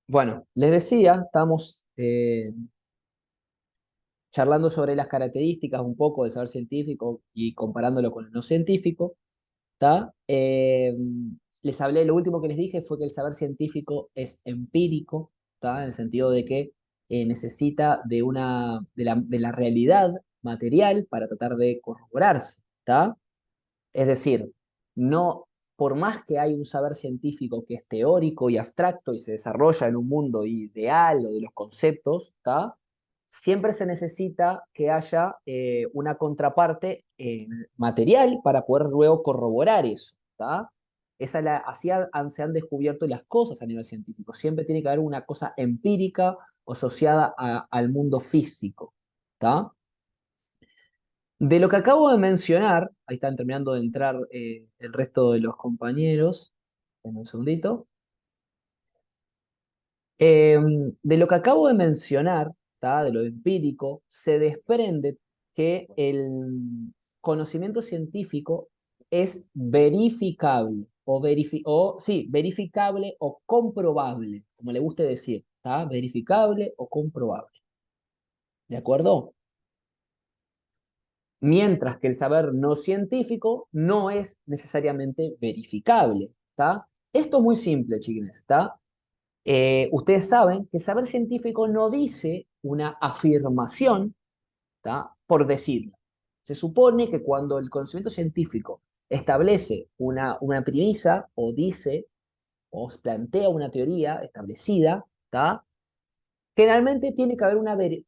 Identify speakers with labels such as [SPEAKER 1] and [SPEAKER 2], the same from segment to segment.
[SPEAKER 1] Bueno, les decía, estamos charlando sobre las características un poco del saber científico y comparándolo con el no científico, ¿tá? Les hablé, lo último que les dije fue que el saber científico es empírico, ¿tá? En el sentido de que necesita de la realidad material para tratar de corroborarse, ¿tá? Es decir, no, por más que hay un saber científico que es teórico y abstracto y se desarrolla en un mundo ideal o de los conceptos, ¿tá? Siempre se necesita que haya una contraparte material para poder luego corroborar eso, ¿tá? Se han descubierto las cosas a nivel científico. Siempre tiene que haber una cosa empírica asociada al mundo físico, ¿tá? De lo que acabo de mencionar, ahí están terminando de entrar el resto de los compañeros, en un segundito. Eh, de lo que acabo de mencionar, ¿tá? De lo empírico, se desprende que el conocimiento científico es verificable, sí, verificable o comprobable, como le guste decir, ¿tá? Verificable o comprobable. ¿De acuerdo? Mientras que el saber no científico no es necesariamente verificable, ¿está? Esto es muy simple, chiquines, ¿está? Ustedes saben que el saber científico no dice una afirmación, ¿está? Por decirlo. Se supone que cuando el conocimiento científico establece una premisa o dice o plantea una teoría establecida, ¿está? Generalmente tiene que haber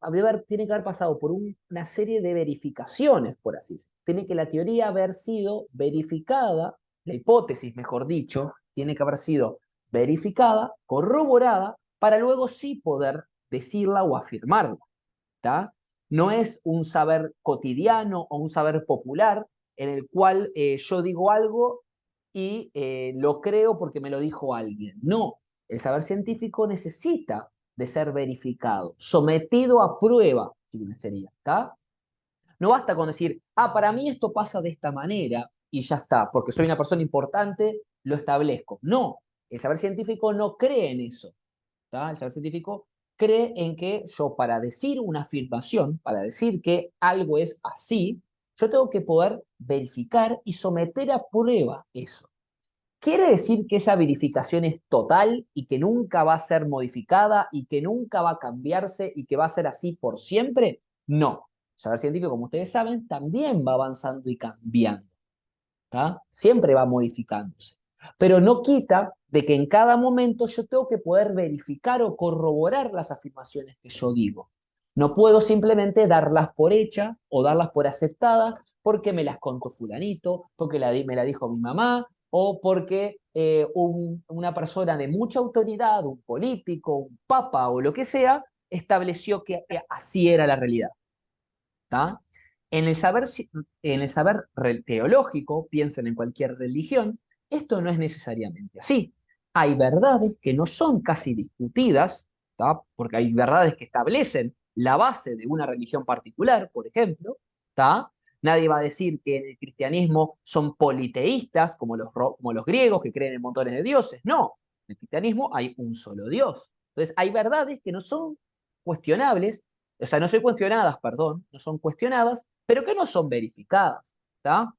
[SPEAKER 1] tiene que haber pasado por una serie de verificaciones, por así decirlo. Tiene que la teoría haber sido verificada, la hipótesis, mejor dicho, tiene que haber sido verificada, corroborada, para luego sí poder decirla o afirmarla, ¿tá? No es un saber cotidiano o un saber popular en el cual yo digo algo y lo creo porque me lo dijo alguien. No, el saber científico necesita de ser verificado, sometido a prueba, si sería, ¿está? No basta con decir, para mí esto pasa de esta manera y ya está, porque soy una persona importante, lo establezco. No, el saber científico no cree en eso, ¿tá? El saber científico cree en que yo para decir una afirmación, para decir que algo es así, yo tengo que poder verificar y someter a prueba eso. ¿Quiere decir que esa verificación es total y que nunca va a ser modificada y que nunca va a cambiarse y que va a ser así por siempre? No. El saber científico, como ustedes saben, también va avanzando y cambiando, ¿tá? Siempre va modificándose. Pero no quita de que en cada momento yo tengo que poder verificar o corroborar las afirmaciones que yo digo. No puedo simplemente darlas por hechas o darlas por aceptadas porque me las contó fulanito, porque me la dijo mi mamá, o porque una persona de mucha autoridad, un político, un papa o lo que sea, estableció que así era la realidad. ¿Tá? En el saber, en el saber teológico, piensen en cualquier religión, esto no es necesariamente así. Hay verdades que no son casi discutidas, ¿tá? Porque hay verdades que establecen la base de una religión particular, por ejemplo, ¿tá? Nadie va a decir que en el cristianismo son politeístas, como los griegos que creen en montones de dioses. No, en el cristianismo hay un solo Dios. Entonces, hay verdades que no son cuestionables, o sea, no son cuestionadas, perdón, no son cuestionadas, pero que no son verificadas, ¿tá?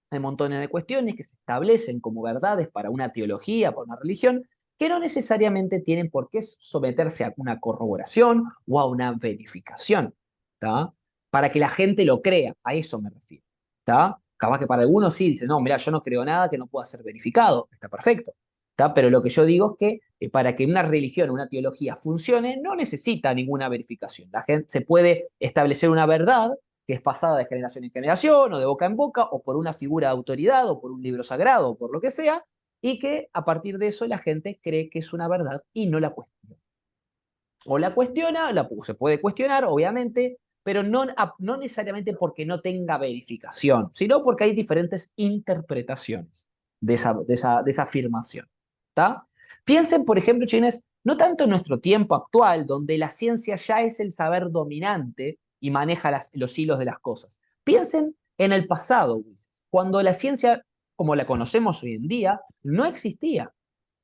[SPEAKER 1] Hay montones de cuestiones que se establecen como verdades para una teología, para una religión, que no necesariamente tienen por qué someterse a una corroboración o a una verificación, ¿tá? Para que la gente lo crea, a eso me refiero, ¿tá? Capaz que para algunos sí dicen, no, mira, yo no creo nada que no pueda ser verificado, está perfecto, ¿tá? Pero lo que yo digo es que para que una religión, una teología funcione, no necesita ninguna verificación. La gente se puede establecer una verdad que es pasada de generación en generación, o de boca en boca, o por una figura de autoridad, o por un libro sagrado, o por lo que sea, y que a partir de eso la gente cree que es una verdad y no la cuestiona. O la cuestiona, se puede cuestionar, obviamente, pero no necesariamente porque no tenga verificación, sino porque hay diferentes interpretaciones de esa afirmación. ¿Tá? Piensen, por ejemplo, chines, no tanto en nuestro tiempo actual, donde la ciencia ya es el saber dominante y maneja los hilos de las cosas. Piensen en el pasado, Ulises, cuando la ciencia, como la conocemos hoy en día, no existía.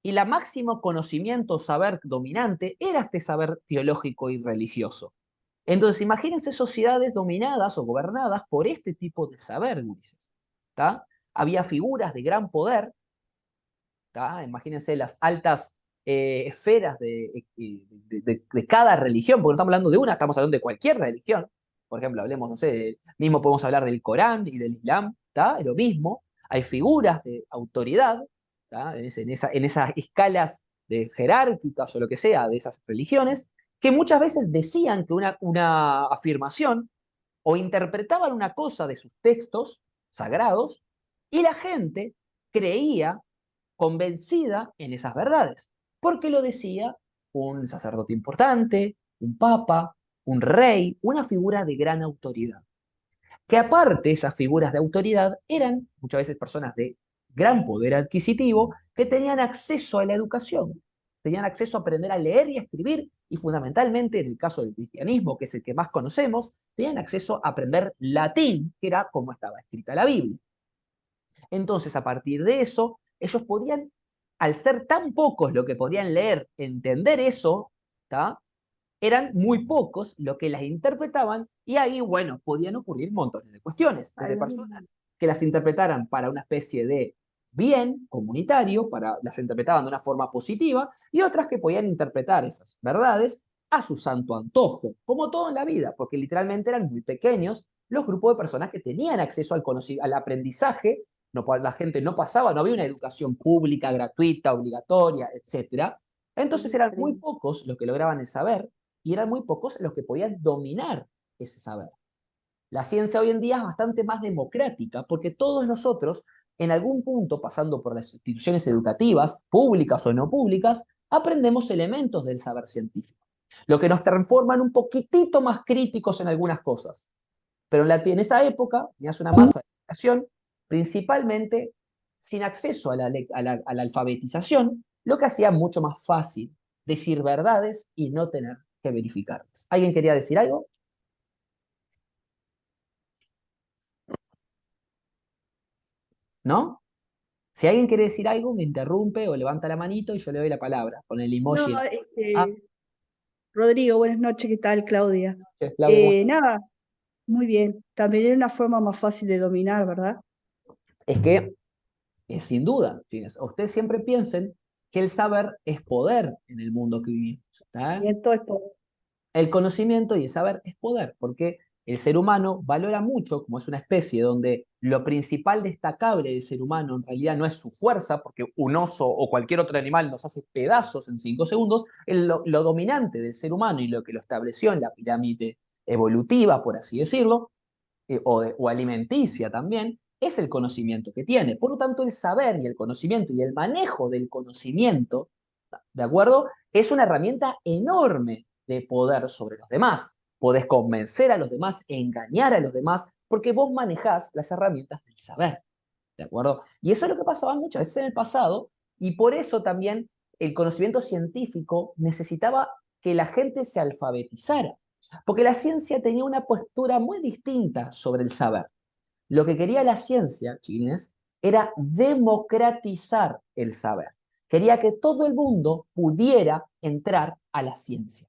[SPEAKER 1] y la máximo conocimiento o saber dominante era este saber teológico y religioso. Entonces, imagínense sociedades dominadas o gobernadas por este tipo de saber, gurises. ¿Tá? Había figuras de gran poder. ¿Tá? Imagínense las altas esferas de cada religión, porque no estamos hablando de una, estamos hablando de cualquier religión. Por ejemplo, hablemos, no sé, mismo podemos hablar del Corán y del Islam, ¿tá? Es lo mismo. Hay figuras de autoridad, ¿tá? En esas escalas de jerárquicas o lo que sea de esas religiones, que muchas veces decían que una afirmación o interpretaban una cosa de sus textos sagrados y la gente creía convencida en esas verdades, porque lo decía un sacerdote importante, un papa, un rey, una figura de gran autoridad. Que aparte esas figuras de autoridad eran muchas veces personas de gran poder adquisitivo que tenían acceso a la educación, tenían acceso a aprender a leer y a escribir y fundamentalmente en el caso del cristianismo, que es el que más conocemos, tenían acceso a aprender latín, que era como estaba escrita la Biblia. Entonces, a partir de eso, ellos podían, al ser tan pocos lo que podían leer, entender eso, ¿tá? Eran muy pocos lo que las interpretaban y ahí, bueno, podían ocurrir montones de cuestiones, desde personas que las interpretaran para una especie de bien comunitario, las interpretaban de una forma positiva, y otras que podían interpretar esas verdades a su santo antojo, como todo en la vida, porque literalmente eran muy pequeños los grupos de personas que tenían acceso al aprendizaje. No, la gente no pasaba, no había una educación pública, gratuita, obligatoria, etcétera. Entonces eran muy pocos los que lograban el saber y eran muy pocos los que podían dominar ese saber. La ciencia hoy en día es bastante más democrática porque todos nosotros, en algún punto, pasando por las instituciones educativas, públicas o no públicas, aprendemos elementos del saber científico, lo que nos transforma en un poquitito más críticos en algunas cosas. Pero en esa época tenías una masa de población, principalmente sin acceso a la alfabetización, lo que hacía mucho más fácil decir verdades y no tener que verificarlas. ¿Alguien quería decir algo? ¿No? Si alguien quiere decir algo, me interrumpe o levanta la manito y yo le doy la palabra con el emoji.
[SPEAKER 2] No,
[SPEAKER 1] Ah,
[SPEAKER 2] Rodrigo, buenas noches, ¿qué tal, Claudia?
[SPEAKER 1] Claudia, ¿cómo estás?
[SPEAKER 2] Nada, muy bien. También era una forma más fácil de dominar, ¿verdad?
[SPEAKER 1] Es que, sin duda, fíjense, ustedes siempre piensen que el saber es poder en el mundo que vivimos.
[SPEAKER 2] Y
[SPEAKER 1] ¿Está?
[SPEAKER 2] entonces,
[SPEAKER 1] El conocimiento y el saber es poder, porque el ser humano valora mucho, como es una especie donde lo principal destacable del ser humano en realidad no es su fuerza, porque un oso o cualquier otro animal nos hace pedazos en 5 segundos, lo dominante del ser humano y lo que lo estableció en la pirámide evolutiva, por así decirlo, o alimenticia también, es el conocimiento que tiene. Por lo tanto, el saber y el conocimiento y el manejo del conocimiento, ¿de acuerdo? Es una herramienta enorme de poder sobre los demás. Podés convencer a los demás, engañar a los demás, porque vos manejás las herramientas del saber, ¿de acuerdo? Y eso es lo que pasaba muchas veces en el pasado, y por eso también el conocimiento científico necesitaba que la gente se alfabetizara, porque la ciencia tenía una postura muy distinta sobre el saber. Lo que quería la ciencia, chiquines, era democratizar el saber. Quería que todo el mundo pudiera entrar a la ciencia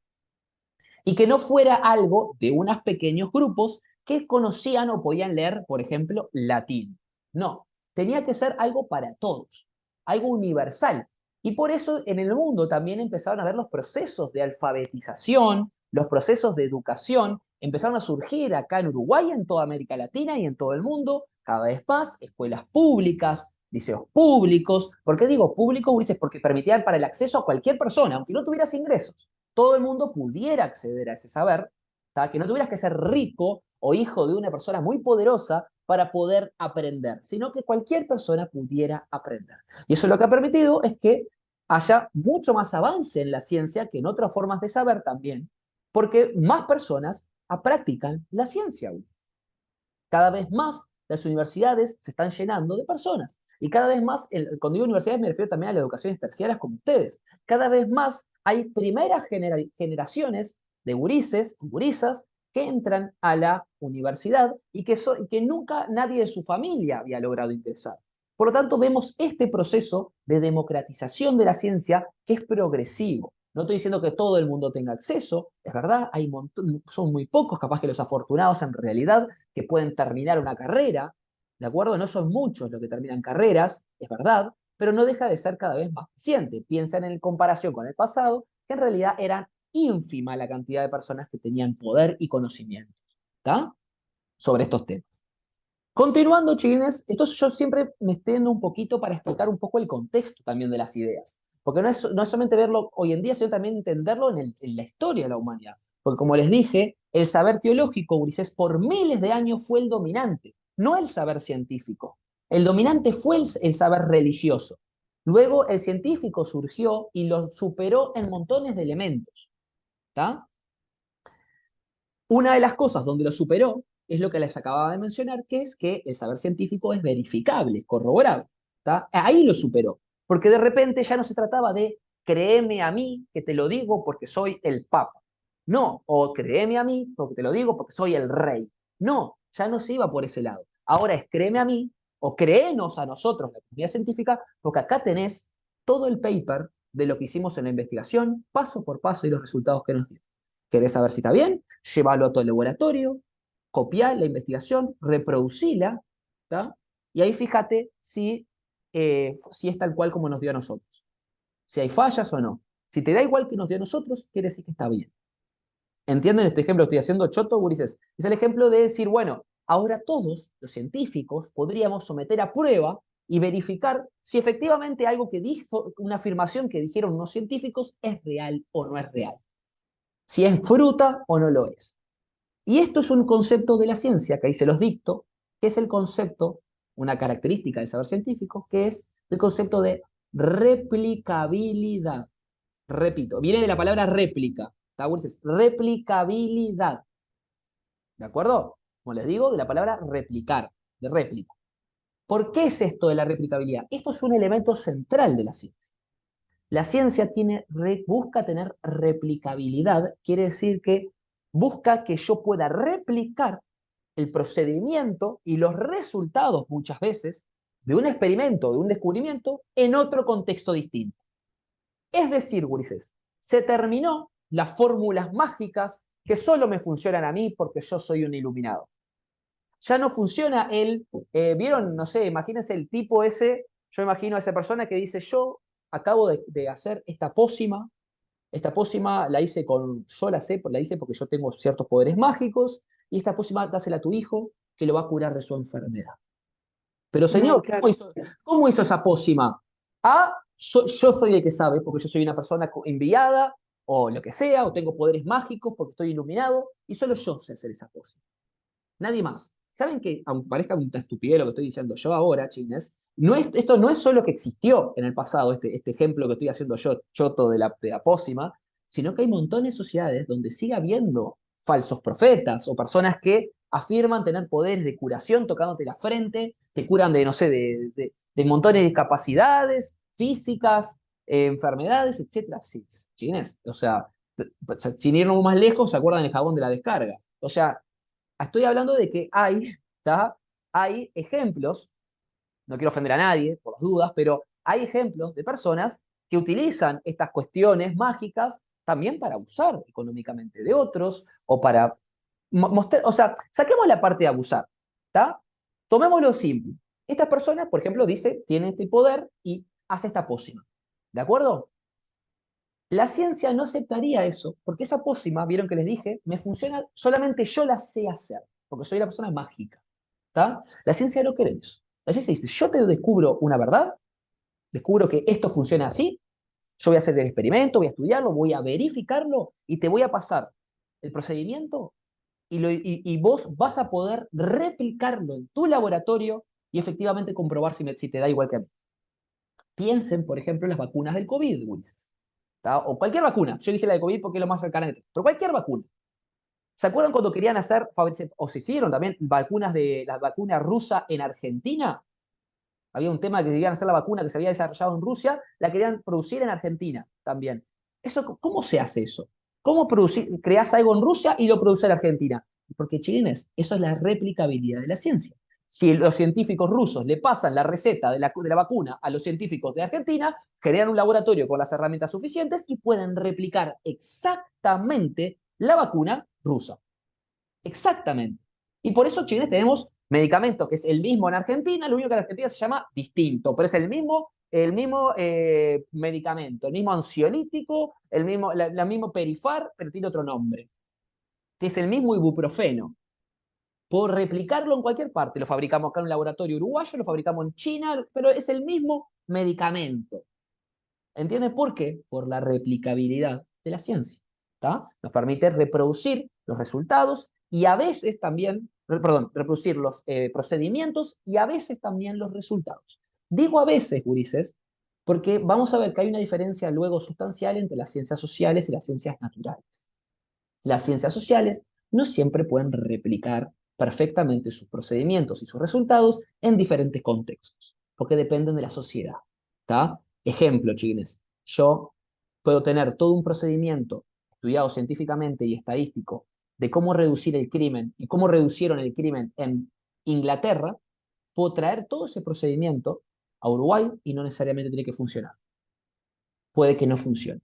[SPEAKER 1] y que no fuera algo de unos pequeños grupos que conocían o podían leer, por ejemplo, latín. No, tenía que ser algo para todos, algo universal. Y por eso en el mundo también empezaron a ver los procesos de alfabetización, los procesos de educación, empezaron a surgir acá en Uruguay, en toda América Latina y en todo el mundo, cada vez más, escuelas públicas, liceos públicos. ¿Por qué digo públicos, Ulises? Porque permitían para el acceso a cualquier persona, aunque no tuvieras ingresos, todo el mundo pudiera acceder a ese saber, ¿tá? Que no tuvieras que ser rico o hijo de una persona muy poderosa para poder aprender, sino que cualquier persona pudiera aprender. Y eso lo que ha permitido es que haya mucho más avance en la ciencia que en otras formas de saber también, porque más personas practican la ciencia. Cada vez más las universidades se están llenando de personas. Y cada vez más, cuando digo universidades me refiero también a las educaciones terciarias como ustedes. Cada vez más hay primeras generaciones de gurises y gurisas que entran a la universidad y que nunca nadie de su familia había logrado ingresar. Por lo tanto, vemos este proceso de democratización de la ciencia que es progresivo. No estoy diciendo que todo el mundo tenga acceso, es verdad, son muy pocos, capaz que los afortunados en realidad, que pueden terminar una carrera, ¿de acuerdo? No son muchos los que terminan carreras, es verdad, pero no deja de ser cada vez más eficiente. Piensan en comparación con el pasado, que en realidad eran ínfima la cantidad de personas que tenían poder y conocimientos, ¿está? Sobre estos temas. Continuando, chiquines, esto yo siempre me extiendo un poquito para explicar un poco el contexto también de las ideas. Porque no es solamente verlo hoy en día, sino también entenderlo en la historia de la humanidad. Porque como les dije, el saber teológico, Ulises, por miles de años fue el dominante, no el saber científico. El dominante fue el saber religioso. Luego el científico surgió y lo superó en montones de elementos. ¿Está? Una de las cosas donde lo superó es lo que les acababa de mencionar, que es que el saber científico es verificable, corroborable. ¿Tá? Ahí lo superó, porque de repente ya no se trataba de créeme a mí que te lo digo porque soy el Papa. No, o créeme a mí porque te lo digo porque soy el rey. No, ya no se iba por ese lado. Ahora es créeme a mí o créenos a nosotros, la comunidad científica, porque acá tenés todo el paper de lo que hicimos en la investigación, paso por paso y los resultados que nos dio. ¿Querés saber si está bien? Llévalo a tu laboratorio, copiar la investigación, reproducila, ¿tá? Y ahí fíjate si es tal cual como nos dio a nosotros. Si hay fallas o no. Si te da igual que nos dio a nosotros, quiere decir que está bien. ¿Entienden este ejemplo que estoy haciendo, Choto, Gurises? Es el ejemplo de decir, bueno, ahora todos los científicos podríamos someter a prueba y verificar si efectivamente algo que dijo, una afirmación que dijeron unos científicos es real o no es real. Si es fruta o no lo es. Y esto es un concepto de la ciencia, que ahí se los dicto, que es el concepto, una característica del saber científico, que es el concepto de replicabilidad. Repito, viene de la palabra réplica. Es replicabilidad. ¿De acuerdo? Como les digo, de la palabra replicar, de réplica. ¿Por qué es esto de la replicabilidad? Esto es un elemento central de la ciencia. La ciencia busca tener replicabilidad, quiere decir que busca que yo pueda replicar el procedimiento y los resultados muchas veces de un experimento, de un descubrimiento, en otro contexto distinto. Es decir, gurises, se terminó las fórmulas mágicas que solo me funcionan a mí porque yo soy un iluminado. Ya no funciona ¿vieron? No sé, imagínense el tipo ese, yo imagino a esa persona que dice, yo acabo de hacer esta pócima yo la hice porque yo tengo ciertos poderes mágicos, y esta pócima dásela a tu hijo que lo va a curar de su enfermedad. Pero
[SPEAKER 2] No,
[SPEAKER 1] señor,
[SPEAKER 2] claro.
[SPEAKER 1] ¿cómo hizo esa pócima? Yo soy el que sabe, porque yo soy una persona enviada, o lo que sea, o tengo poderes mágicos porque estoy iluminado, y solo yo sé hacer esa pócima. Nadie más. ¿Saben que, aunque parezca una estupidez lo que estoy diciendo yo ahora, chines, esto no es solo que existió en el pasado, este ejemplo que estoy haciendo yo, choto de la pócima, sino que hay montones de sociedades donde sigue habiendo falsos profetas o personas que afirman tener poderes de curación tocándote la frente, te curan de, no sé, de montones de discapacidades físicas, enfermedades, etcétera. Sí, chines, o sea, sin irnos más lejos, ¿se acuerdan del jabón de la descarga? O sea, estoy hablando de que hay ejemplos, no quiero ofender a nadie por las dudas, pero hay ejemplos de personas que utilizan estas cuestiones mágicas también para abusar económicamente de otros o para mostrar, o sea, saquemos la parte de abusar, ¿está? Tomémoslo simple. Esta persona, por ejemplo, dice, tiene este poder y hace esta pócima, ¿de acuerdo? La ciencia no aceptaría eso, porque esa pócima, vieron que les dije, me funciona, solamente yo la sé hacer, porque soy la persona mágica. ¿Tá? La ciencia no quiere eso. La ciencia dice, yo te descubro una verdad, descubro que esto funciona así, yo voy a hacer el experimento, voy a estudiarlo, voy a verificarlo y te voy a pasar el procedimiento y vos vas a poder replicarlo en tu laboratorio y efectivamente comprobar si te da igual que a mí. Piensen, por ejemplo, en las vacunas del COVID, Ulises. ¿Tá? O cualquier vacuna. Yo dije la de COVID porque es lo más cercana de todo. Pero cualquier vacuna. ¿Se acuerdan cuando querían hacer, o se hicieron también, la vacuna rusa en Argentina? Había un tema de que querían hacer la vacuna que se había desarrollado en Rusia, la querían producir en Argentina también. ¿Cómo se hace eso? ¿Cómo creás algo en Rusia y lo produces en Argentina? Porque, chilenes, eso es la replicabilidad de la ciencia. Si los científicos rusos le pasan la receta de la vacuna a los científicos de Argentina, generan un laboratorio con las herramientas suficientes y pueden replicar exactamente la vacuna rusa. Exactamente. Y por eso, chiles, tenemos medicamentos que es el mismo en Argentina, lo único que en Argentina se llama distinto, pero es el mismo medicamento, el mismo ansiolítico, la mismo Perifar, pero tiene otro nombre, que es el mismo ibuprofeno. Puedo replicarlo en cualquier parte. Lo fabricamos acá en un laboratorio uruguayo, lo fabricamos en China, pero es el mismo medicamento. ¿Entiendes por qué? Por la replicabilidad de la ciencia. ¿Tá? Nos permite reproducir los resultados y a veces también, perdón, reproducir los procedimientos y a veces también los resultados. Digo a veces, Ulises, porque vamos a ver que hay una diferencia luego sustancial entre las ciencias sociales y las ciencias naturales. Las ciencias sociales no siempre pueden replicar perfectamente sus procedimientos y sus resultados en diferentes contextos, porque dependen de la sociedad. ¿Tá? Ejemplo, chiquines, yo puedo tener todo un procedimiento estudiado científicamente y estadístico de cómo reducir el crimen y cómo reducieron el crimen en Inglaterra, puedo traer todo ese procedimiento a Uruguay y no necesariamente tiene que funcionar. Puede que no funcione.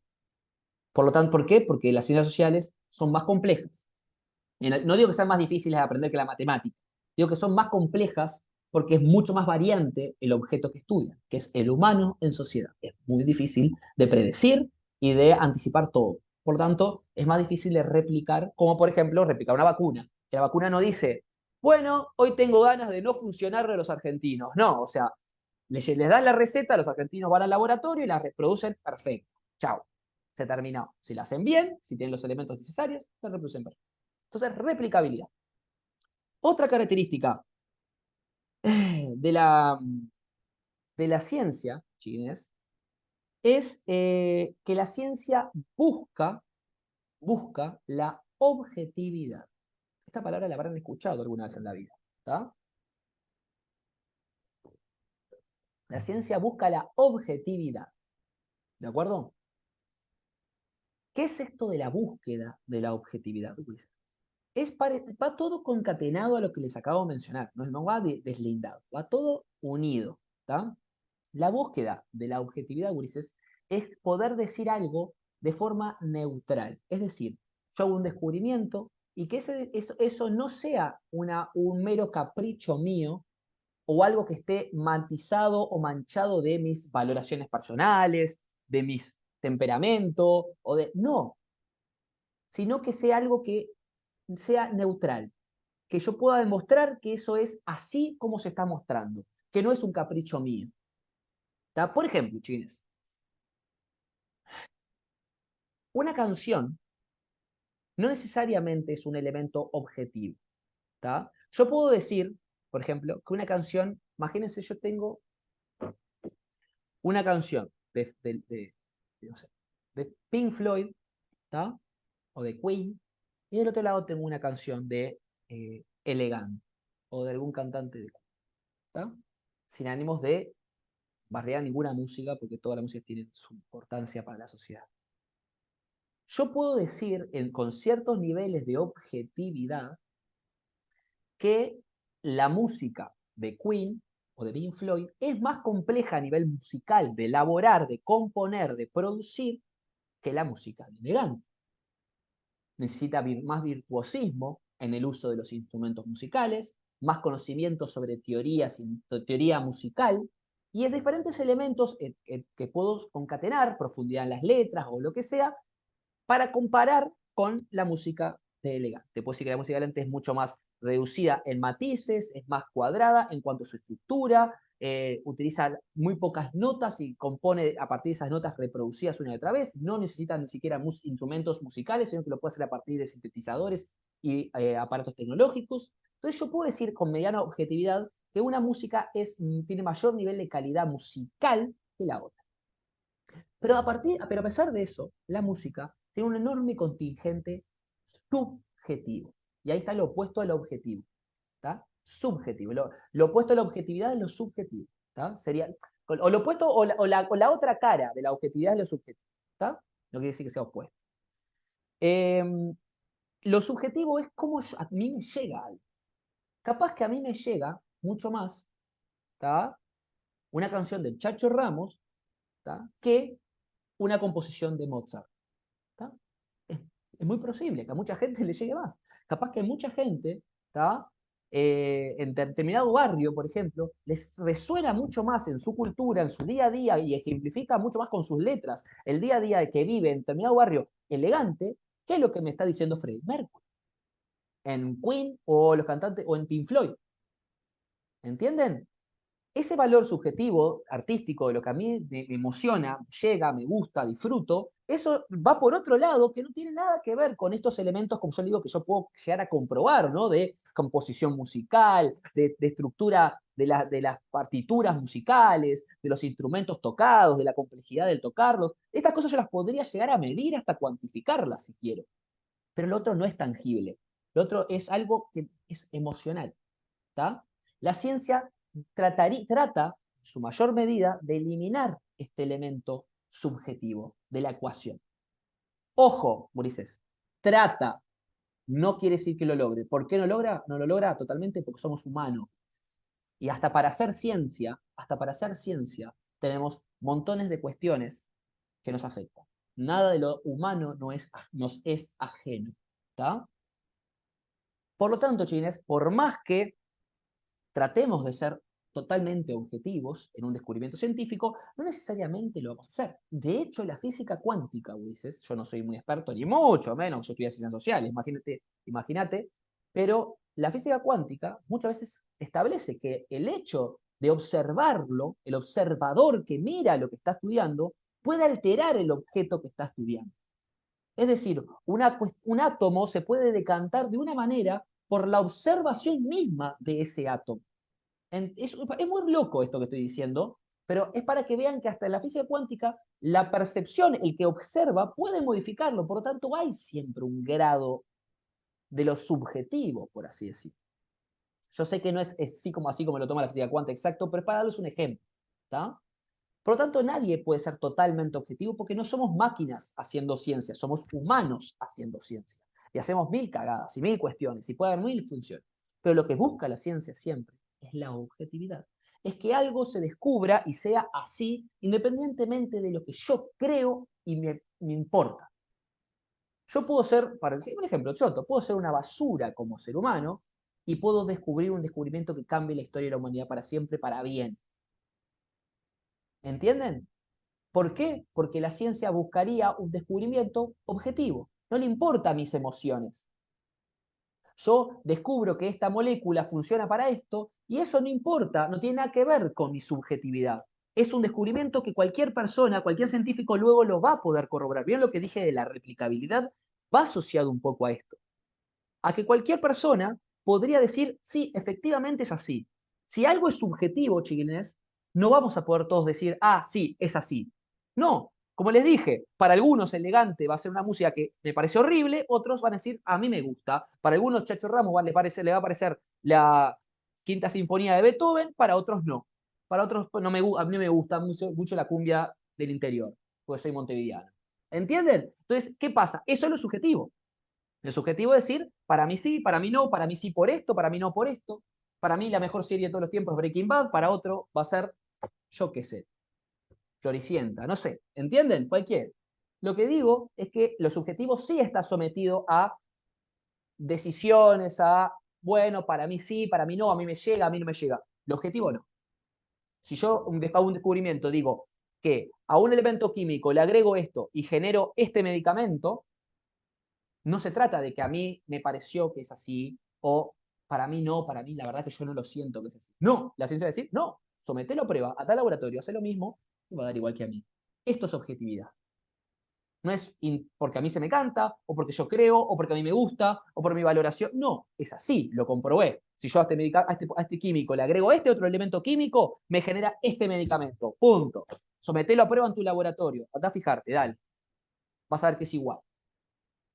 [SPEAKER 1] Por lo tanto, ¿por qué? Porque las ciencias sociales son más complejas. No digo que sean más difíciles de aprender que la matemática, digo que son más complejas porque es mucho más variante el objeto que estudian, que es el humano en sociedad. Es muy difícil de predecir y de anticipar todo. Por lo tanto, es más difícil de replicar, como por ejemplo replicar una vacuna. Que la vacuna no dice, bueno, hoy tengo ganas de no funcionar de los argentinos. No, o sea, les dan la receta, los argentinos van al laboratorio y la reproducen perfecto. Chao. Se terminó. Si la hacen bien, si tienen los elementos necesarios, la reproducen perfecto. Entonces, replicabilidad. Otra característica de la, de la ciencia, chiquines, es que la ciencia busca la objetividad. Esta palabra la habrán escuchado alguna vez en la vida. ¿Tá? La ciencia busca la objetividad. ¿De acuerdo? ¿Qué es esto de la búsqueda de la objetividad? Va todo concatenado a lo que les acabo de mencionar, no va deslindado, va todo unido. ¿Tá? La búsqueda de la objetividad, Ulises, es poder decir algo de forma neutral. Es decir, yo hago un descubrimiento y que eso no sea un mero capricho mío o algo que esté matizado o manchado de mis valoraciones personales, de mis temperamentos, no, sino que sea algo que sea neutral, que yo pueda demostrar que eso es así como se está mostrando, que no es un capricho mío. ¿Tá? Por ejemplo, chiquines, una canción no necesariamente es un elemento objetivo. ¿Tá? Yo puedo decir, por ejemplo, que una canción, imagínense, yo tengo una canción no sé, de Pink Floyd, ¿tá? O de Queen, y del otro lado tengo una canción de Elegant o de algún cantante de Queen, ¿tá? Sin ánimos de bardear ninguna música, porque toda la música tiene su importancia para la sociedad. Yo puedo decir con ciertos niveles de objetividad que la música de Queen o de Pink Floyd es más compleja a nivel musical, de elaborar, de componer, de producir, que la música de Elegante. Necesita más virtuosismo en el uso de los instrumentos musicales, más conocimiento sobre teoría musical, y en diferentes elementos que puedo concatenar, profundidad en las letras o lo que sea, para comparar con la música de Elegante. Puedo decir que la música de Elegante es mucho más reducida en matices, es más cuadrada en cuanto a su estructura, utiliza muy pocas notas y compone a partir de esas notas reproducidas una y otra vez, no necesita ni siquiera instrumentos musicales, sino que lo puede hacer a partir de sintetizadores y aparatos tecnológicos. Entonces yo puedo decir con mediana objetividad que una música tiene mayor nivel de calidad musical que la otra. Pero a pesar de eso, la música tiene un enorme contingente subjetivo. Y ahí está lo opuesto al objetivo. ¿Tá? Subjetivo. Lo opuesto a la objetividad es lo subjetivo. ¿Tá? Sería, o lo opuesto o la otra cara de la objetividad es lo subjetivo. ¿Tá? No quiere decir que sea opuesto. Lo subjetivo es cómo a mí me llega algo. Capaz que a mí me llega mucho más, ¿tá? Una canción del Chacho Ramos, ¿tá? Que una composición de Mozart, ¿tá? Es, es muy posible que a mucha gente le llegue más. Capaz que a mucha gente, ¿tá? En determinado barrio, por ejemplo, les resuena mucho más en su cultura, en su día a día, y ejemplifica mucho más con sus letras el día a día que vive en determinado barrio elegante, que lo que me está diciendo Freddie Mercury en Queen o los cantantes o en Pink Floyd. ¿Entienden? Ese valor subjetivo, artístico, de lo que a mí me emociona, llega, me gusta, disfruto, eso va por otro lado que no tiene nada que ver con estos elementos, como yo digo, que yo puedo llegar a comprobar, ¿no? De composición musical, de estructura de las partituras musicales, de los instrumentos tocados, de la complejidad del tocarlos. Estas cosas yo las podría llegar a medir hasta cuantificarlas si quiero. Pero lo otro no es tangible. Lo otro es algo que es emocional. ¿Tá? La ciencia trata, en su mayor medida, de eliminar este elemento subjetivo de la ecuación. Ojo, Ulises, trata, no quiere decir que lo logre. ¿Por qué no logra? No lo logra totalmente porque somos humanos. Y hasta para hacer ciencia, tenemos montones de cuestiones que nos afectan. Nada de lo humano nos es ajeno. ¿Tá? Por lo tanto, chines, por más que tratemos de ser totalmente objetivos en un descubrimiento científico, no necesariamente lo vamos a hacer. De hecho, la física cuántica, Ulises, yo no soy muy experto, ni mucho menos, yo estudié ciencias sociales, imagínate, pero la física cuántica muchas veces establece que el hecho de observarlo, el observador que mira lo que está estudiando, puede alterar el objeto que está estudiando. Es decir, un átomo se puede decantar de una manera por la observación misma de ese átomo. Es muy loco esto que estoy diciendo, pero es para que vean que hasta en la física cuántica la percepción, el que observa, puede modificarlo. Por lo tanto, hay siempre un grado de lo subjetivo, por así decirlo. Yo sé que no es así como lo toma la física cuántica exacto, pero es para darles un ejemplo. ¿Tá? Por lo tanto, nadie puede ser totalmente objetivo porque no somos máquinas haciendo ciencia, somos humanos haciendo ciencia. Y hacemos mil cagadas y mil cuestiones y puede haber mil funciones. Pero lo que busca la ciencia siempre es la objetividad. Es que algo se descubra y sea así independientemente de lo que yo creo y me importa. Yo puedo ser, para un ejemplo choto, puedo ser una basura como ser humano y puedo descubrir un descubrimiento que cambie la historia de la humanidad para siempre, para bien. ¿Entienden? ¿Por qué? Porque la ciencia buscaría un descubrimiento objetivo. No le importa mis emociones. Yo descubro que esta molécula funciona para esto y eso no importa, no tiene nada que ver con mi subjetividad. Es un descubrimiento que cualquier persona, cualquier científico luego lo va a poder corroborar. Bien lo que dije de la replicabilidad va asociado un poco a esto. A que cualquier persona podría decir, sí, efectivamente es así. Si algo es subjetivo, chiquilines, no vamos a poder todos decir, ah, sí, es así. No, como les dije, para algunos elegante va a ser una música que me parece horrible, otros van a decir, a mí me gusta. Para algunos Chacho Ramos le va a parecer la Quinta Sinfonía de Beethoven, para otros no. Para otros no a mí me gusta mucho la cumbia del interior, porque soy montevideano. ¿Entienden? Entonces, ¿qué pasa? Eso es lo subjetivo. El subjetivo es decir, para mí sí, para mí no, para mí sí por esto, para mí no por esto. Para mí la mejor serie de todos los tiempos es Breaking Bad, para otro va a ser, yo qué sé, Floricienta, no sé, ¿entienden? Cualquier. Lo que digo es que lo subjetivo sí está sometido a decisiones, a, bueno, para mí sí, para mí no, a mí me llega, a mí no me llega. Lo objetivo no. Si yo hago un descubrimiento, digo que a un elemento químico le agrego esto y genero este medicamento, no se trata de que a mí me pareció que es así o para mí no, para mí la verdad que yo no lo siento que es así. No, la ciencia va a decir, no, sometelo a prueba, a tal laboratorio, hace lo mismo y va a dar igual que a mí. Esto es objetividad. No es porque a mí se me canta, o porque yo creo, o porque a mí me gusta, o por mi valoración. No, es así, lo comprobé. Si yo a este químico le agrego este otro elemento químico, me genera este medicamento. Punto. Sometelo a prueba en tu laboratorio. Andá a fijarte, dale. Vas a ver que es igual.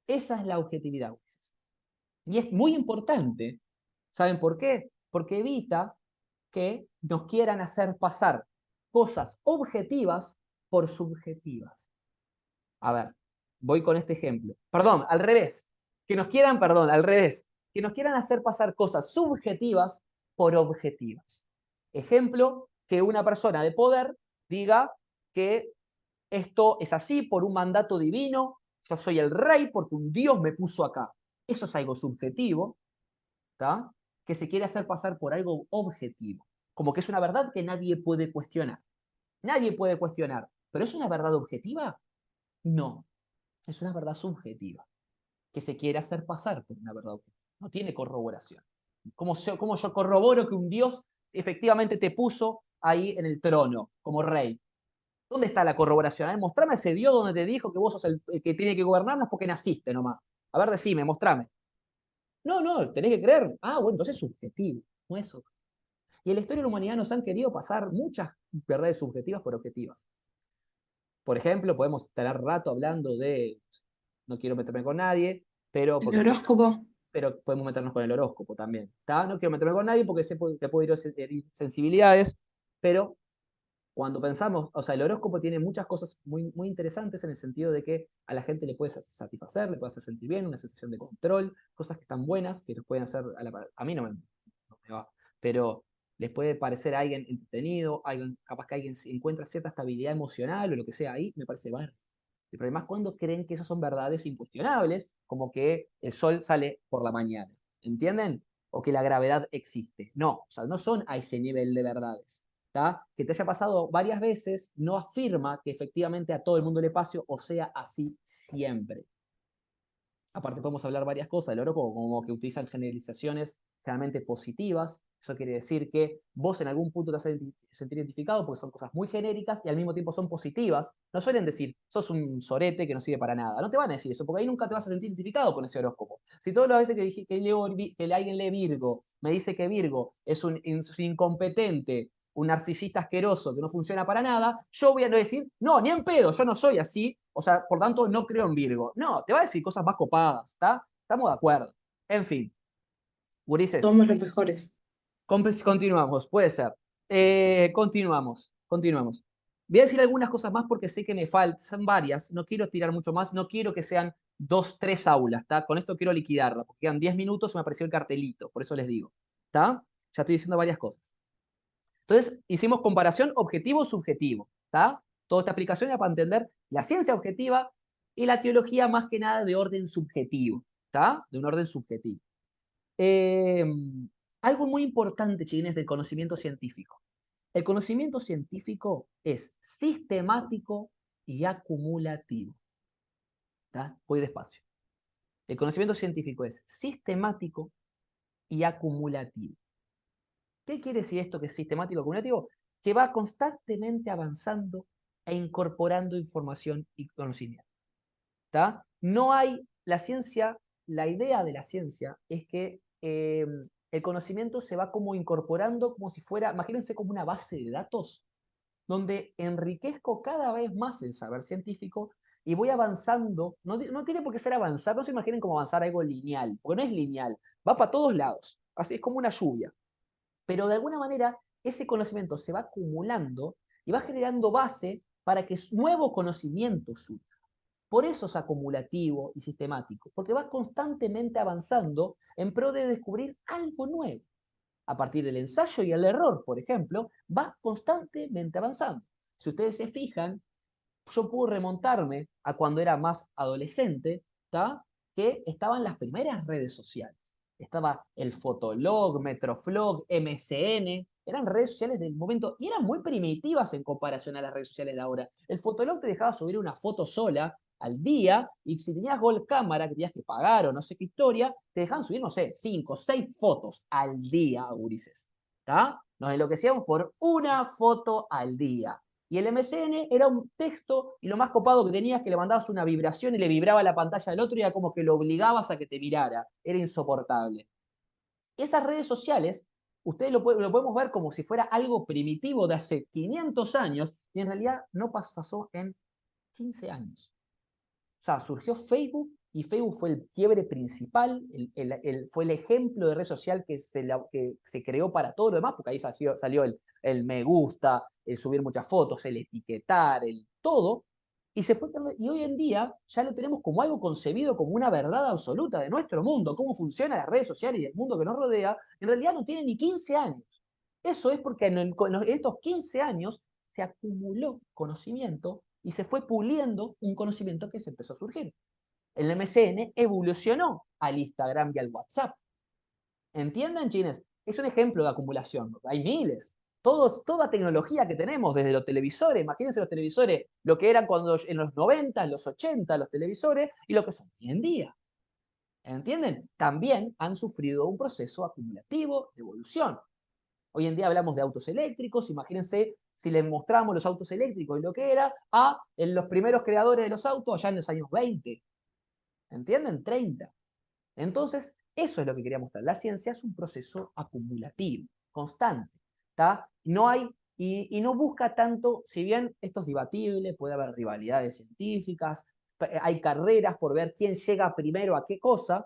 [SPEAKER 1] Esa es la objetividad. Y es muy importante. ¿Saben por qué? Porque evita que nos quieran hacer pasar cosas objetivas por subjetivas. A ver, voy con este ejemplo. Perdón, al revés. Al revés. Que nos quieran hacer pasar cosas subjetivas por objetivas. Ejemplo, que una persona de poder diga que esto es así por un mandato divino, yo soy el rey porque un Dios me puso acá. Eso es algo subjetivo, ¿tá? Que se quiere hacer pasar por algo objetivo, como que es una verdad que nadie puede cuestionar. Nadie puede cuestionar, pero ¿es una verdad objetiva? No, es una verdad subjetiva, que se quiere hacer pasar por una verdad objetiva. No tiene corroboración. ¿Cómo yo corroboro que un Dios efectivamente te puso ahí en el trono como rey? ¿Dónde está la corroboración? A ver, mostrame ese Dios donde te dijo que vos sos el que tiene que gobernarnos porque naciste nomás. A ver, decime, mostrame. No, no, tenés que creer. Ah, bueno, entonces es subjetivo, no es subjetivo. Y en la historia de la humanidad nos han querido pasar muchas verdades subjetivas por objetivas. Por ejemplo, podemos tener rato hablando de, no quiero meterme con nadie, pero
[SPEAKER 3] El
[SPEAKER 1] porque sé,
[SPEAKER 3] horóscopo.
[SPEAKER 1] pero podemos meternos con el horóscopo también. ¿Tá? No quiero meterme con nadie porque sé que puedo herir sensibilidades, pero cuando pensamos, o sea, el horóscopo tiene muchas cosas muy, muy interesantes en el sentido de que a la gente le puede satisfacer, le puede hacer sentir bien, una sensación de control, cosas que están buenas, que nos pueden hacer, a mí no me va, pero les puede parecer a alguien entretenido, alguien, capaz que alguien encuentra cierta estabilidad emocional o lo que sea ahí, me parece bar. El problema es cuando creen que esas son verdades incuestionables, como que el sol sale por la mañana, ¿entienden? O que la gravedad existe. No, o sea, no son a ese nivel de verdades. ¿Tá? Que te haya pasado varias veces no afirma que efectivamente a todo el mundo le pase o sea así siempre. Aparte podemos hablar varias cosas del horóscopo, como que utilizan generalizaciones generalmente positivas. Eso quiere decir que vos en algún punto te vas a sentir identificado porque son cosas muy genéricas y al mismo tiempo son positivas. No suelen decir, sos un sorete que no sirve para nada. No te van a decir eso, porque ahí nunca te vas a sentir identificado con ese horóscopo. Si todas las veces que alguien lee Virgo me dice que Virgo es un incompetente, un narcisista asqueroso que no funciona para nada, yo voy a decir, no, ni en pedo, yo no soy así, o sea, por tanto no creo en Virgo. No, te va a decir cosas más copadas, ¿está? Estamos de acuerdo. En fin, Gurises,
[SPEAKER 3] Somos los mejores.
[SPEAKER 1] continuamos, puede ser. Continuamos. Voy a decir algunas cosas más porque sé que me faltan, son varias, no quiero tirar mucho más, no quiero que sean 2, 3 aulas, ¿está? Con esto quiero liquidarla, porque quedan 10 minutos y me apareció el cartelito, por eso les digo, ¿está? Ya estoy diciendo varias cosas. Entonces, hicimos comparación objetivo-subjetivo, ¿está? Toda esta aplicación era para entender la ciencia objetiva y la teología más que nada de orden subjetivo, ¿está? De un orden subjetivo. Eh, Algo muy importante, chiquines, del conocimiento científico. El conocimiento científico es sistemático y acumulativo, ¿está? Voy despacio. El conocimiento científico es sistemático y acumulativo. ¿Qué quiere decir esto que es sistemático acumulativo? Que va constantemente avanzando e incorporando información y conocimiento. ¿Tá? No hay, la ciencia, la idea de la ciencia es que el conocimiento se va como incorporando como si fuera, imagínense como una base de datos, donde enriquezco cada vez más el saber científico y voy avanzando, no tiene por qué ser avanzar, no se imaginen como avanzar algo lineal, porque no es lineal, va para todos lados, así es como una lluvia. Pero de alguna manera ese conocimiento se va acumulando y va generando base para que nuevo conocimiento surja. Por eso es acumulativo y sistemático, porque va constantemente avanzando en pro de descubrir algo nuevo. A partir del ensayo y el error, por ejemplo, va constantemente avanzando. Si ustedes se fijan, yo puedo remontarme a cuando era más adolescente, ¿tá? Que estaban las primeras redes sociales. Estaba el Fotolog, Metroflog, MSN, eran redes sociales del momento y eran muy primitivas en comparación a las redes sociales de ahora. El Fotolog te dejaba subir una foto sola al día y si tenías Gold Cámara, que tenías que pagar o no sé qué historia, te dejaban subir, no sé, 5, 6 fotos al día, gurises. ¿Tá? Nos enloquecíamos por una foto al día. Y el MSN era un texto y lo más copado que tenías es que le mandabas una vibración y le vibraba la pantalla del otro y era como que lo obligabas a que te mirara. Era insoportable. Esas redes sociales, ustedes lo podemos ver como si fuera algo primitivo de hace 500 años y en realidad no pasó en 15 años. O sea, surgió Facebook y Facebook fue el quiebre principal, fue el ejemplo de red social que se creó para todo lo demás, porque ahí salió el me gusta, el subir muchas fotos, el etiquetar, el todo. Y, y hoy en día ya lo tenemos como algo concebido como una verdad absoluta de nuestro mundo, cómo funcionan las redes sociales y el mundo que nos rodea, en realidad no tiene ni 15 años. Eso es porque en estos 15 años se acumuló conocimiento y se fue puliendo un conocimiento que se empezó a surgir. El MSN evolucionó al Instagram y al WhatsApp. ¿Entienden, chines? Es un ejemplo de acumulación. Hay miles. Toda tecnología que tenemos, desde los televisores, imagínense los televisores, lo que eran cuando en los 90, en los 80, los televisores, y lo que son hoy en día. ¿Entienden? También han sufrido un proceso acumulativo de evolución. Hoy en día hablamos de autos eléctricos, imagínense si les mostramos los autos eléctricos y lo que era en los primeros creadores de los autos allá en los años 20. ¿Entienden? 30. Entonces, eso es lo que quería mostrar. La ciencia es un proceso acumulativo, constante. ¿Tá? No hay, y no busca tanto, si bien esto es debatible, puede haber rivalidades científicas, hay carreras por ver quién llega primero a qué cosa,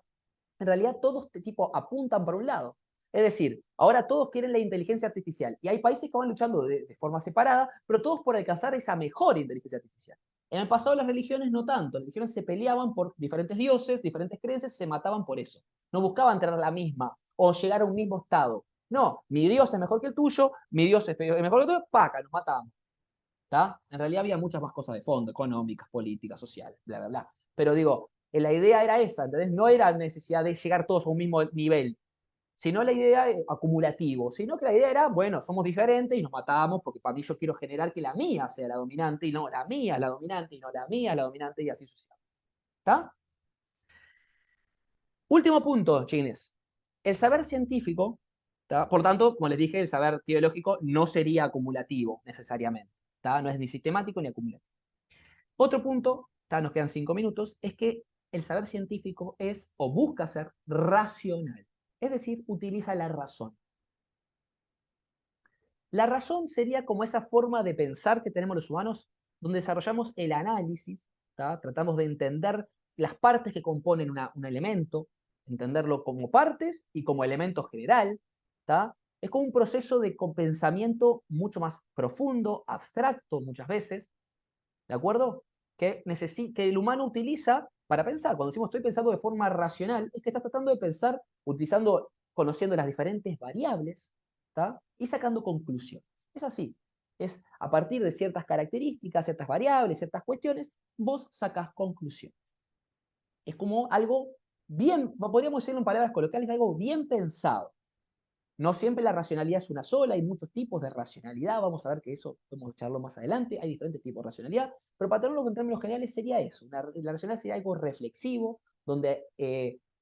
[SPEAKER 1] en realidad todos este tipo apuntan para un lado. Es decir, ahora todos quieren la inteligencia artificial y hay países que van luchando de forma separada, pero todos por alcanzar esa mejor inteligencia artificial. En el pasado las religiones no tanto, las religiones se peleaban por diferentes dioses, diferentes creencias, se mataban por eso. No buscaban tener la misma o llegar a un mismo estado. No, mi Dios es mejor que el tuyo, mi Dios es mejor que el tuyo, paca, nos matamos. ¿Tá? En realidad había muchas más cosas de fondo, económicas, políticas, sociales, bla, bla, bla. Pero digo, la idea era esa, ¿entendés? No era necesidad de llegar todos a un mismo nivel, sino la idea acumulativo, sino que la idea era, bueno, somos diferentes y nos matamos porque para mí yo quiero generar que la mía sea la dominante y no la mía es la dominante y no la mía es la dominante y así sucesivamente. ¿Está? Último punto, chines. El saber científico, ¿tá? Por tanto, como les dije, el saber teológico no sería acumulativo necesariamente. ¿Tá? No es ni sistemático ni acumulativo. Otro punto, ¿tá? Nos quedan 5 minutos, es que el saber científico es o busca ser racional. Es decir, utiliza la razón. La razón sería como esa forma de pensar que tenemos los humanos, donde desarrollamos el análisis, ¿tá? Tratamos de entender las partes que componen un elemento, entenderlo como partes y como elemento general. ¿Tá? Es como un proceso de pensamiento mucho más profundo, abstracto muchas veces, ¿de acuerdo? Que el humano utiliza para pensar. Cuando decimos estoy pensando de forma racional, es que estás tratando de pensar utilizando, conociendo las diferentes variables, ¿tá? Y sacando conclusiones. Es así. Es a partir de ciertas características, ciertas variables, ciertas cuestiones, vos sacás conclusiones. Es como algo bien, podríamos decirlo en palabras coloquiales, algo bien pensado. No siempre la racionalidad es una sola, hay muchos tipos de racionalidad, vamos a ver que eso podemos echarlo más adelante, hay diferentes tipos de racionalidad, pero para tenerlo en términos generales sería eso, la racionalidad sería algo reflexivo, donde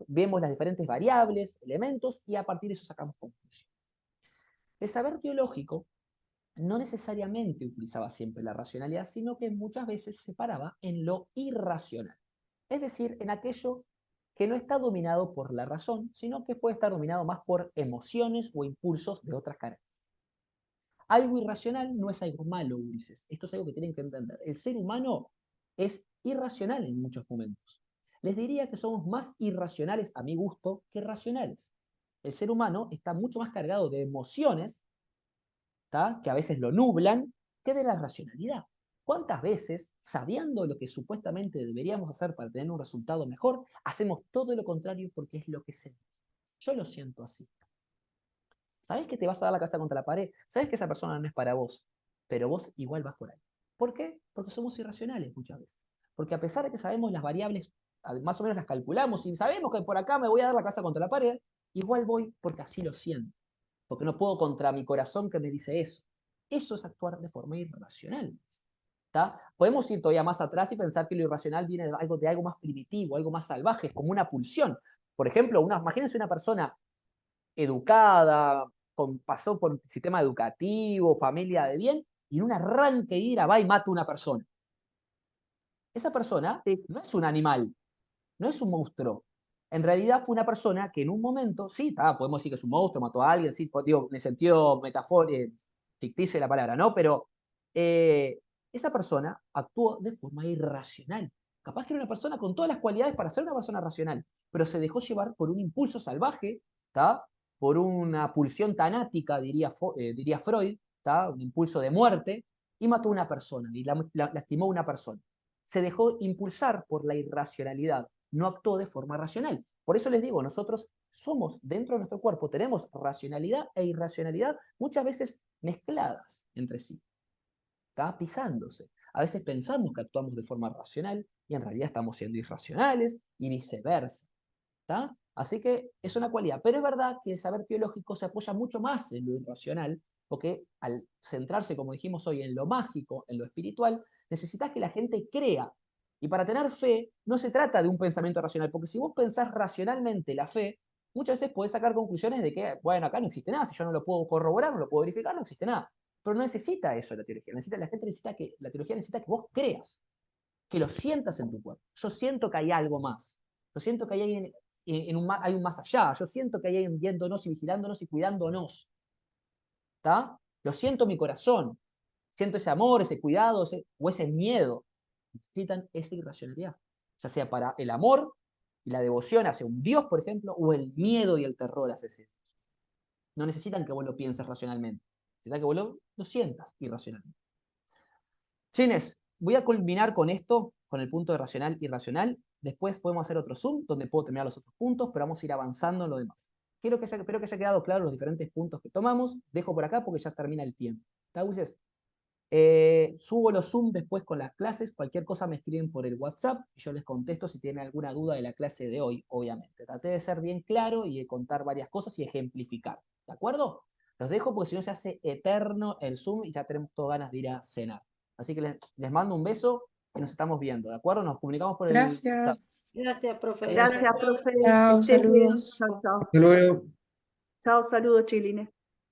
[SPEAKER 1] vemos las diferentes variables, elementos, y a partir de eso sacamos conclusiones. El saber teológico no necesariamente utilizaba siempre la racionalidad, sino que muchas veces se paraba en lo irracional, es decir, en aquello que no está dominado por la razón, sino que puede estar dominado más por emociones o impulsos de otras características. Algo irracional no es algo malo, Ulises. Esto es algo que tienen que entender. El ser humano es irracional en muchos momentos. Les diría que somos más irracionales a mi gusto que racionales. El ser humano está mucho más cargado de emociones, ¿tá? Que a veces lo nublan, que de la racionalidad. ¿Cuántas veces, sabiendo lo que supuestamente deberíamos hacer para tener un resultado mejor, hacemos todo lo contrario porque es lo que sentimos? Yo lo siento así. Sabés que te vas a dar la cabeza contra la pared, sabés que esa persona no es para vos, pero vos igual vas por ahí. ¿Por qué? Porque somos irracionales muchas veces. Porque a pesar de que sabemos las variables, más o menos las calculamos y sabemos que por acá me voy a dar la cabeza contra la pared, igual voy porque así lo siento. Porque no puedo contra mi corazón que me dice eso. Eso es actuar de forma irracional. ¿Tá? Podemos ir todavía más atrás y pensar que lo irracional viene de algo más primitivo, algo más salvaje, como una pulsión. Por ejemplo, imagínense una persona educada, pasó por un sistema educativo, familia de bien, y en un arranque de ira va y mata a una persona. Esa persona
[SPEAKER 2] Sí.
[SPEAKER 1] no es un animal, no es un monstruo. En realidad fue una persona que en un momento, sí, podemos decir que es un monstruo, mató a alguien, sí, digo, en el sentido ficticio de la palabra, ¿no? Pero esa persona actuó de forma irracional. Capaz que era una persona con todas las cualidades para ser una persona racional, pero se dejó llevar por un impulso salvaje, ¿tá? Por una pulsión tanática, diría Freud, ¿tá? Un impulso de muerte, y mató a una persona, y lastimó a una persona. se dejó impulsar por la irracionalidad, no actuó de forma racional. Por eso les digo, nosotros somos, dentro de nuestro cuerpo, tenemos racionalidad e irracionalidad muchas veces mezcladas entre sí, ¿está? Pisándose. A veces pensamos que actuamos de forma racional y en realidad estamos siendo irracionales y viceversa, ¿está? Así que es una cualidad. Pero es verdad que el saber teológico se apoya mucho más en lo irracional, porque al centrarse, como dijimos hoy, en lo mágico, en lo espiritual, necesitas que la gente crea. Y para tener fe no se trata de un pensamiento racional, porque si vos pensás racionalmente la fe, muchas veces podés sacar conclusiones de que, bueno, acá no existe nada, si yo no lo puedo corroborar, no lo puedo verificar, no existe nada. Pero no necesita eso la teología. La gente necesita que, la teología necesita que vos creas, que lo sientas en tu cuerpo. Yo siento que hay algo más. Yo siento que hay un más allá. Yo siento que hay alguien viéndonos y vigilándonos y cuidándonos. ¿Está? Lo siento en mi corazón. Siento ese amor, ese cuidado, o ese miedo. Necesitan esa irracionalidad. Ya sea para el amor y la devoción hacia un Dios, por ejemplo, o el miedo y el terror hacia ese Dios. No necesitan que vos lo pienses racionalmente. Necesitan que vos lo sientas irracionalmente. Chines, voy a culminar con esto, con el punto de racional y irracional. Después podemos hacer otro Zoom, donde puedo terminar los otros puntos, pero vamos a ir avanzando en lo demás. Espero que haya quedado claro los diferentes puntos que tomamos. Dejo por acá porque ya termina el tiempo. ¿Está, Ulises? Subo los Zoom después con las clases. Cualquier cosa me escriben por el WhatsApp y yo les contesto si tienen alguna duda de la clase de hoy, obviamente. Traté de ser bien claro y de contar varias cosas y ejemplificar. ¿De acuerdo? Los dejo porque si no se hace eterno el Zoom y ya tenemos todas ganas de ir a cenar. Así que les mando un beso y nos estamos viendo, ¿de acuerdo? Nos comunicamos por el WhatsApp.
[SPEAKER 3] Gracias.
[SPEAKER 4] Gracias, profe.
[SPEAKER 2] Gracias, profe.
[SPEAKER 3] Chao,
[SPEAKER 2] Que estés bien.
[SPEAKER 3] saludos.
[SPEAKER 2] Chao, chao.
[SPEAKER 5] Hasta luego.
[SPEAKER 2] Chao, saludos, chilines.